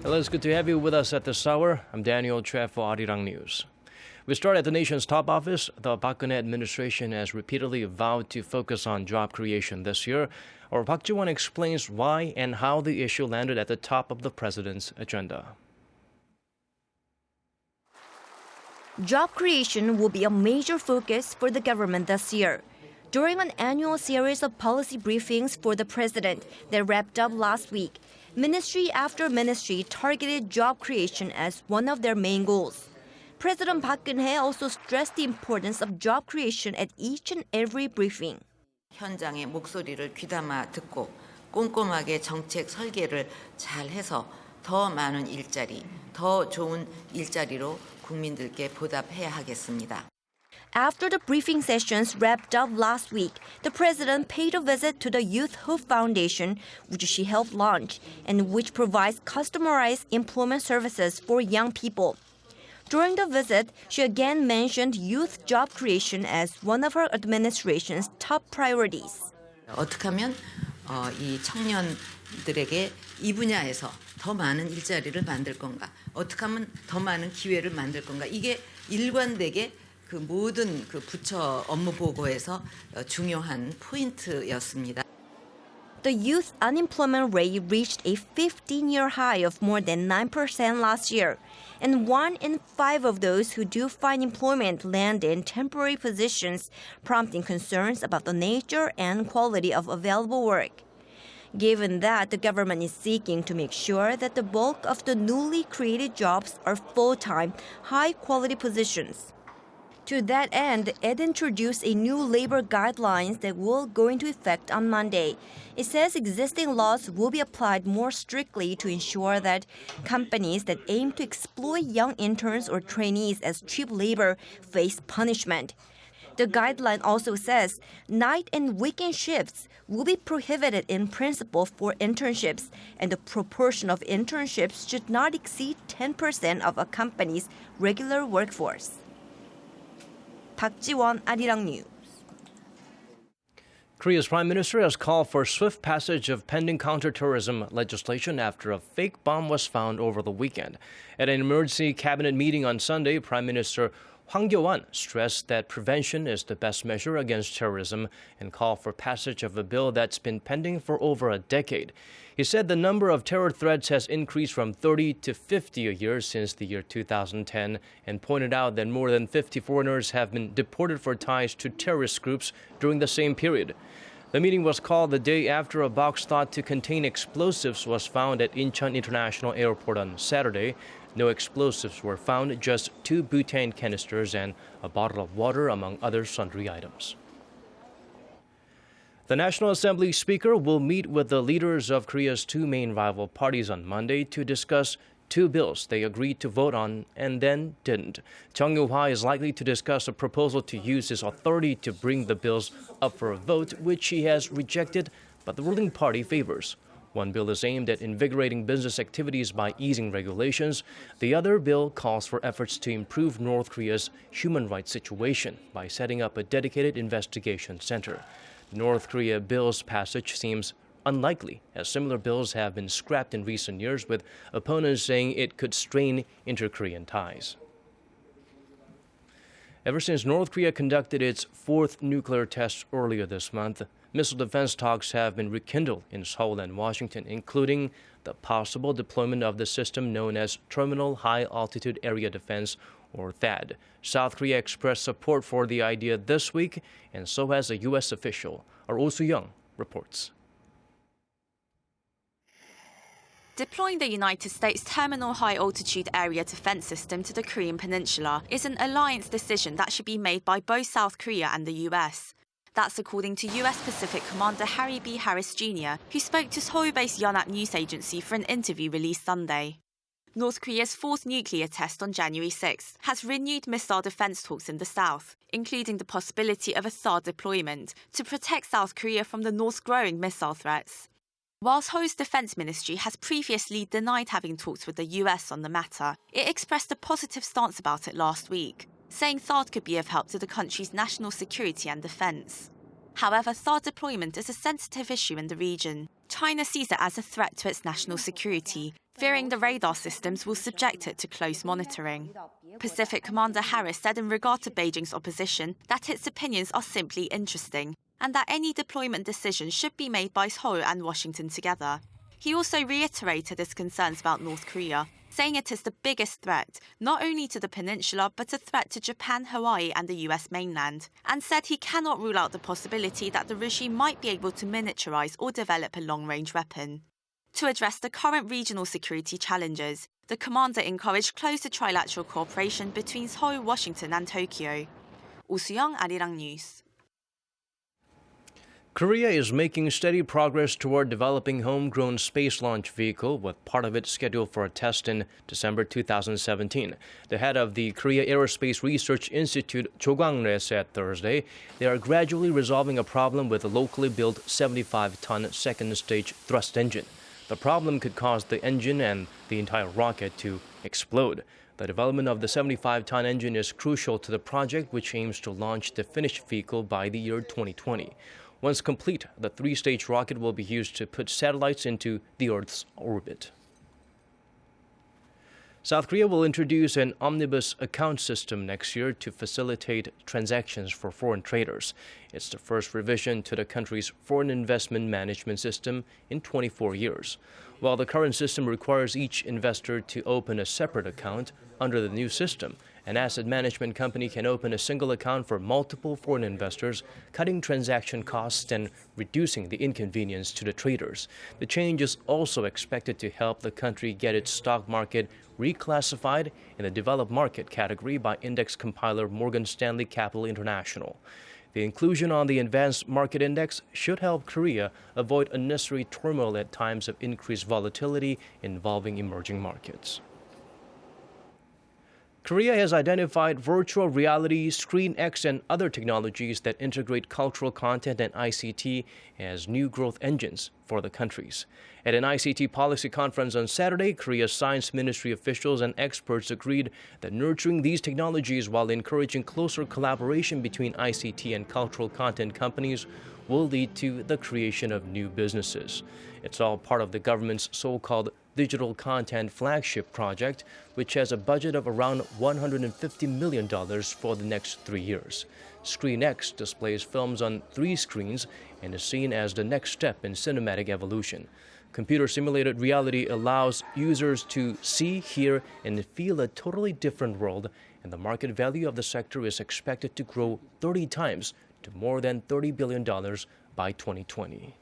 Hello, it's good to have you with us at this hour. I'm Daniel Tre for Arirang News. We start at the nation's top office. The Park Geun-hye administration has repeatedly vowed to focus on job creation this year. Our Park Ji-won explains why and how the issue landed at the top of the president's agenda. Job creation will be a major focus for the government this year. During an annual series of policy briefings for the president that wrapped up last week, ministry after ministry targeted job creation as one of their main goals. President Park Geun-hye also stressed the importance of job creation at each and every briefing. 현장의 목소리를 귀담아 듣고 꼼꼼하게 정책 설계를 잘 해서 더 많은 일자리, 더 좋은 일자리로 국민들께 보답해야 하겠습니다. After the briefing sessions wrapped up last week, the president paid a visit to the Youth Hope Foundation, which she helped launch, and which provides customized employment services for young people. During the visit, she again mentioned youth job creation as one of her administration's top priorities. 어떻게 하면 이 청년들에게 이 분야에서 더 많은 일자리를 만들 건가? 어떻게 하면 더 많은 기회를 만들 건가? 이게 일관되게 그 모든 그 부처 업무 보고에서 중요한 포인트였습니다. The youth unemployment rate reached a 15-year high of more than 9% last year, and 1 in 5 of those who do find employment land in temporary positions, prompting concerns about the nature and quality of available work. Given that the government is seeking to make sure that the bulk of the newly created jobs are full-time, high-quality positions. To that end, it introduced a new labor guidelines that will go into effect on Monday. It says existing laws will be applied more strictly to ensure that companies that aim to exploit young interns or trainees as cheap labor face punishment. The guideline also says night and weekend shifts will be prohibited in principle for internships, and the proportion of internships should not exceed 10% of a company's regular workforce. Park Ji-won, Arirang News. Korea's prime minister has called for swift passage of pending counterterrorism legislation after a fake bomb was found over the weekend. At an emergency cabinet meeting on Sunday, Prime Minister Hwang Kyo-won stressed that prevention is the best measure against terrorism and called for passage of a bill that's been pending for over a decade. He said the number of terror threats has increased from 30 to 50 a year since the year 2010 and pointed out that more than 50 foreigners have been deported for ties to terrorist groups during the same period. The meeting was called the day after a box thought to contain explosives was found at Incheon International Airport on Saturday. No explosives were found, just 2 butane canisters and a bottle of water, among other sundry items. The National Assembly Speaker will meet with the leaders of Korea's 2 main rival parties on Monday to discuss 2 bills they agreed to vote on and then didn't. Chung Eui-hwa is likely to discuss a proposal to use his authority to bring the bills up for a vote, which he has rejected, but the ruling party favors. One bill is aimed at invigorating business activities by easing regulations. The other bill calls for efforts to improve North Korea's human rights situation by setting up a dedicated investigation center. The North Korea bill's passage seems unlikely, as similar bills have been scrapped in recent years, with opponents saying it could strain inter-Korean ties. Ever since North Korea conducted its 4th nuclear test earlier this month, missile defense talks have been rekindled in Seoul and Washington, including the possible deployment of the system known as Terminal High Altitude Area Defense, or THAAD. South Korea expressed support for the idea this week, and so has a U.S. official. Our Oh Soo-young reports. Deploying the United States Terminal High Altitude Area Defense System to the Korean Peninsula is an alliance decision that should be made by both South Korea and the US. That's according to US Pacific Commander Harry B. Harris Jr., who spoke to Seoul-based Yonhap News Agency for an interview released Sunday. North Korea's 4th nuclear test on January 6 has renewed missile defense talks in the south, including the possibility of a THAAD deployment to protect South Korea from the North's growing missile threats. Whilst Seoul's defense ministry has previously denied having talks with the US on the matter, it expressed a positive stance about it last week, saying THAAD could be of help to the country's national security and defense. However, THAAD deployment is a sensitive issue in the region China sees it as a threat to its national security, fearing the radar systems will subject it to close monitoring. Pacific Commander Harris said in regard to Beijing's opposition that its opinions are simply interesting, and that any deployment decision should be made by Seoul and Washington together. He also reiterated his concerns about North Korea, saying it is the biggest threat, not only to the peninsula, but a threat to Japan, Hawaii and the US mainland, and said he cannot rule out the possibility that the regime might be able to miniaturize or develop a long-range weapon. To address the current regional security challenges, the commander encouraged closer trilateral cooperation between Seoul, Washington and Tokyo. Oh Soo-young, Arirang News. Korea is making steady progress toward developing homegrown space launch vehicle, with part of it scheduled for a test in December 2017. The head of the Korea Aerospace Research Institute, Cho Kwang-rae, said Thursday they are gradually resolving a problem with a locally built 75-ton second-stage thrust engine. The problem could cause the engine and the entire rocket to explode. The development of the 75-ton engine is crucial to the project, which aims to launch the finished vehicle by the year 2020. Once complete, the three-stage rocket will be used to put satellites into the Earth's orbit. South Korea will introduce an omnibus account system next year to facilitate transactions for foreign traders. It's the first revision to the country's foreign investment management system in 24 years. While the current system requires each investor to open a separate account, under the new system, an asset management company can open a single account for multiple foreign investors, cutting transaction costs and reducing the inconvenience to the traders. The change is also expected to help the country get its stock market reclassified in the developed market category by index compiler Morgan Stanley Capital International. The inclusion on the advanced market index should help Korea avoid unnecessary turmoil at times of increased volatility involving emerging markets. Korea has identified virtual reality, ScreenX, and other technologies that integrate cultural content and ICT as new growth engines for the countries. At an ICT policy conference on Saturday, Korea's Science Ministry officials and experts agreed that nurturing these technologies while encouraging closer collaboration between ICT and cultural content companies will lead to the creation of new businesses. It's all part of the government's so-called digital content flagship project, which has a budget of around $150 million for the next 3 years. ScreenX displays films on 3 screens and is seen as the next step in cinematic evolution. Computer-simulated reality allows users to see, hear, and feel a totally different world, and the market value of the sector is expected to grow 30 times to more than $30 billion by 2020.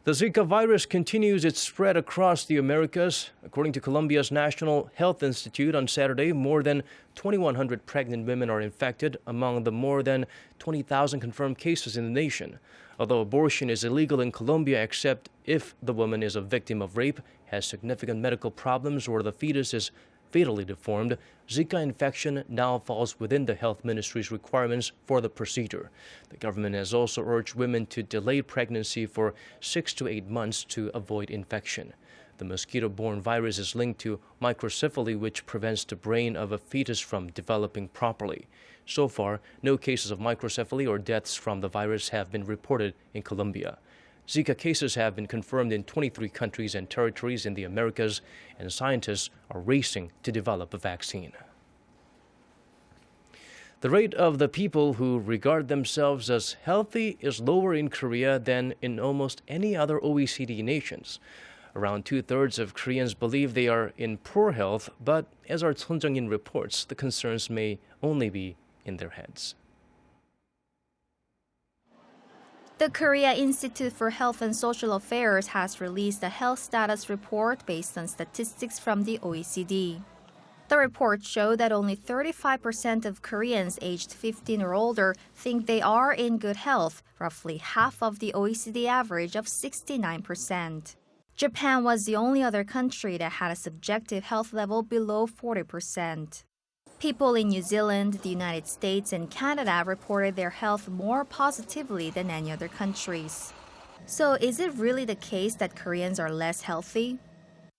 The Zika virus continues its spread across the Americas. According to Colombia's National Health Institute on Saturday, more than 2,100 pregnant women are infected among the more than 20,000 confirmed cases in the nation. Although abortion is illegal in Colombia except if the woman is a victim of rape, has significant medical problems, or the fetus is fatally deformed, Zika infection now falls within the health ministry's requirements for the procedure. The government has also urged women to delay pregnancy for 6 to 8 months to avoid infection. The mosquito-borne virus is linked to microcephaly, which prevents the brain of a fetus from developing properly. So far, no cases of microcephaly or deaths from the virus have been reported in Colombia. Zika cases have been confirmed in 23 countries and territories in the Americas, and scientists are racing to develop a vaccine. The rate of the people who regard themselves as healthy is lower in Korea than in almost any other OECD nations. Around 2/3 of Koreans believe they are in poor health, but as our Chun Jung-in reports, the concerns may only be in their heads. The Korea Institute for Health and Social Affairs has released a health status report based on statistics from the OECD. The report showed that only 35% of Koreans aged 15 or older think they are in good health, roughly half of the OECD average of 69%. Japan was the only other country that had a subjective health level below 40%. People in New Zealand, the United States, and Canada reported their health more positively than any other countries. So is it really the case that Koreans are less healthy?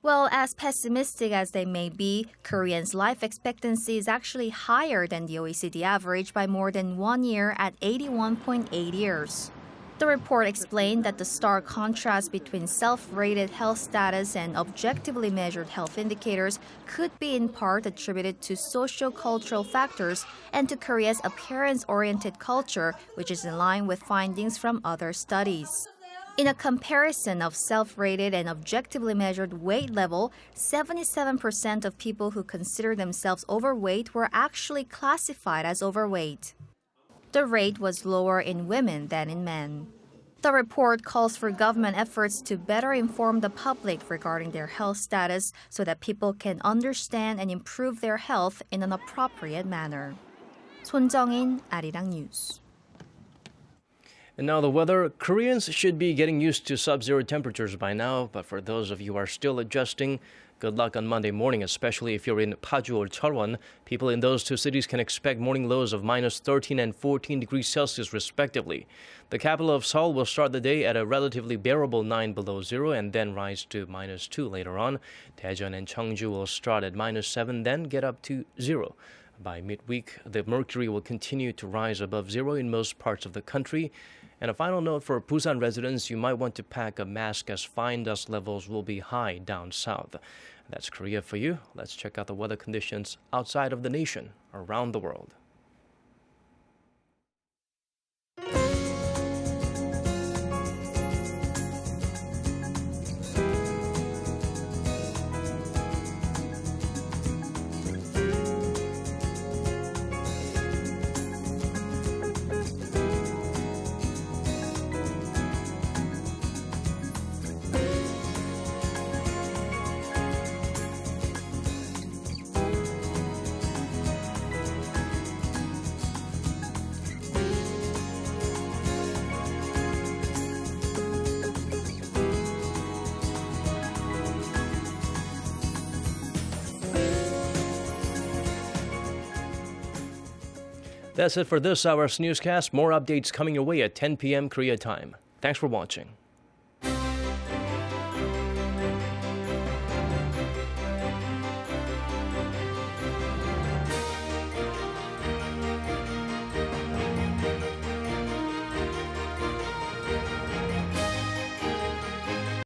Well, as pessimistic as they may be, Koreans' life expectancy is actually higher than the OECD average by more than 1 year at 81.8 years. The report explained that the stark contrast between self-rated health status and objectively measured health indicators could be in part attributed to socio-cultural factors and to Korea's appearance-oriented culture, which is in line with findings from other studies. In a comparison of self-rated and objectively measured weight level, 77% of people who consider themselves overweight were actually classified as overweight. The rate was lower in women than in men. The report calls for government efforts to better inform the public regarding their health status so that people can understand and improve their health in an appropriate manner. 손정인, Arirang News. And now the weather. Koreans should be getting used to sub-zero temperatures by now, but for those of you who are still adjusting, good luck on Monday morning, especially if you're in Paju or Cheolwon. People in those two cities can expect morning lows of minus 13 and 14 degrees Celsius respectively. The capital of Seoul will start the day at a relatively bearable 9 below zero and then rise to minus 2 later on. Daejeon and Cheongju will start at minus 7, then get up to 0. By midweek, the mercury will continue to rise above zero in most parts of the country. And a final note for Busan residents, you might want to pack a mask as fine dust levels will be high down south. That's Korea for you. Let's check out the weather conditions outside of the nation, around the world. That's it for this hour's newscast. More updates coming your way at 10 p.m. Korea time. Thanks for watching.